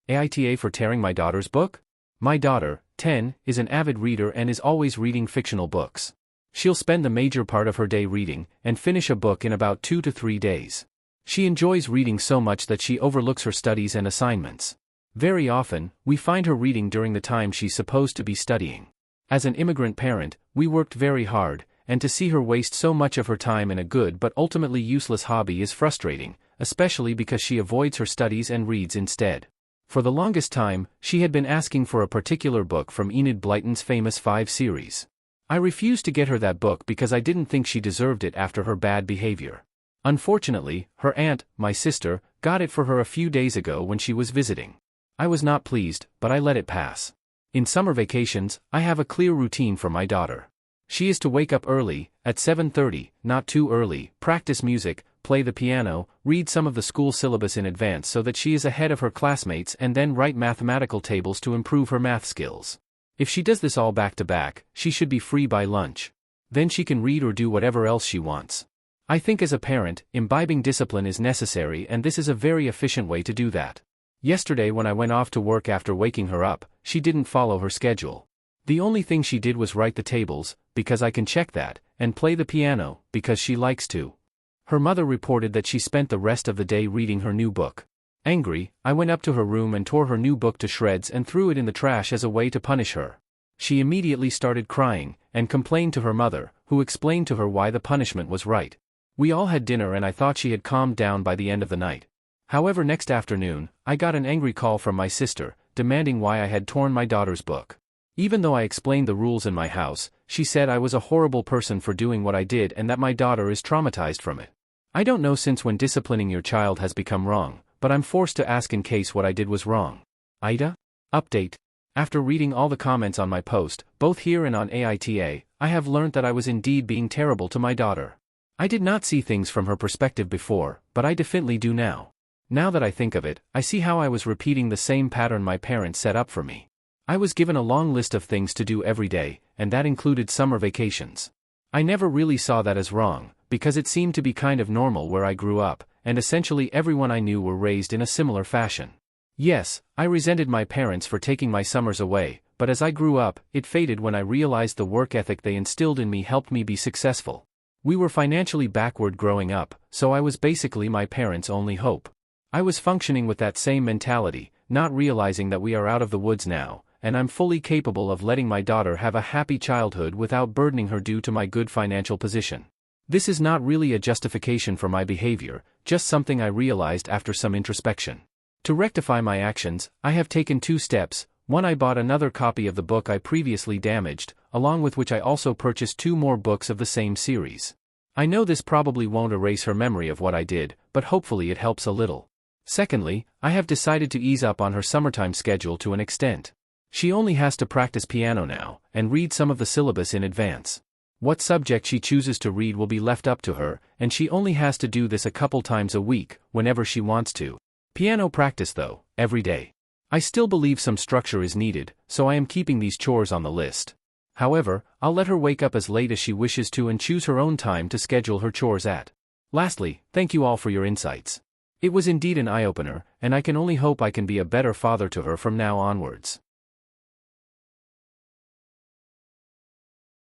AITA for tearing my daughter's book? My daughter, 10, is an avid reader and is always reading fictional books. She'll spend the major part of her day reading, and finish a book in about 2 to 3 days. She enjoys reading so much that she overlooks her studies and assignments. Very often, we find her reading during the time she's supposed to be studying. As an immigrant parent, we worked very hard, and to see her waste so much of her time in a good but ultimately useless hobby is frustrating, especially because she avoids her studies and reads instead. For the longest time, she had been asking for a particular book from Enid Blyton's famous 5 series. I refused to get her that book because I didn't think she deserved it after her bad behavior. Unfortunately, her aunt, my sister, got it for her a few days ago when she was visiting. I was not pleased, but I let it pass. In summer vacations, I have a clear routine for my daughter. She is to wake up early, at 7:30, not too early, practice music, play the piano, read some of the school syllabus in advance so that she is ahead of her classmates, and then write mathematical tables to improve her math skills. If she does this all back to back, she should be free by lunch. Then she can read or do whatever else she wants. I think as a parent, imbibing discipline is necessary, and this is a very efficient way to do that. Yesterday when I went off to work after waking her up, she didn't follow her schedule. The only thing she did was write the tables, because I can check that, and play the piano, because she likes to. Her mother reported that she spent the rest of the day reading her new book. Angry, I went up to her room and tore her new book to shreds and threw it in the trash as a way to punish her. She immediately started crying, and complained to her mother, who explained to her why the punishment was right. We all had dinner and I thought she had calmed down by the end of the night. However, next afternoon, I got an angry call from my sister, demanding why I had torn my daughter's book. Even though I explained the rules in my house, she said I was a horrible person for doing what I did and that my daughter is traumatized from it. I don't know since when disciplining your child has become wrong, but I'm forced to ask in case what I did was wrong. AITA? Update. After reading all the comments on my post, both here and on AITA, I have learned that I was indeed being terrible to my daughter. I did not see things from her perspective before, but I definitely do now. Now that I think of it, I see how I was repeating the same pattern my parents set up for me. I was given a long list of things to do every day, and that included summer vacations. I never really saw that as wrong, because it seemed to be kind of normal where I grew up, and essentially everyone I knew were raised in a similar fashion. Yes, I resented my parents for taking my summers away, but as I grew up, it faded when I realized the work ethic they instilled in me helped me be successful. We were financially backward growing up, so I was basically my parents' only hope. I was functioning with that same mentality, not realizing that we are out of the woods now, and I'm fully capable of letting my daughter have a happy childhood without burdening her due to my good financial position. This is not really a justification for my behavior, just something I realized after some introspection. To rectify my actions, I have taken 2 steps. 1, I bought another copy of the book I previously damaged, along with which I also purchased 2 more books of the same series. I know this probably won't erase her memory of what I did, but hopefully it helps a little. Secondly, I have decided to ease up on her summertime schedule to an extent. She only has to practice piano now, and read some of the syllabus in advance. What subject she chooses to read will be left up to her, and she only has to do this a couple times a week, whenever she wants to. Piano practice though, every day. I still believe some structure is needed, so I am keeping these chores on the list. However, I'll let her wake up as late as she wishes to and choose her own time to schedule her chores at. Lastly, thank you all for your insights. It was indeed an eye-opener, and I can only hope I can be a better father to her from now onwards.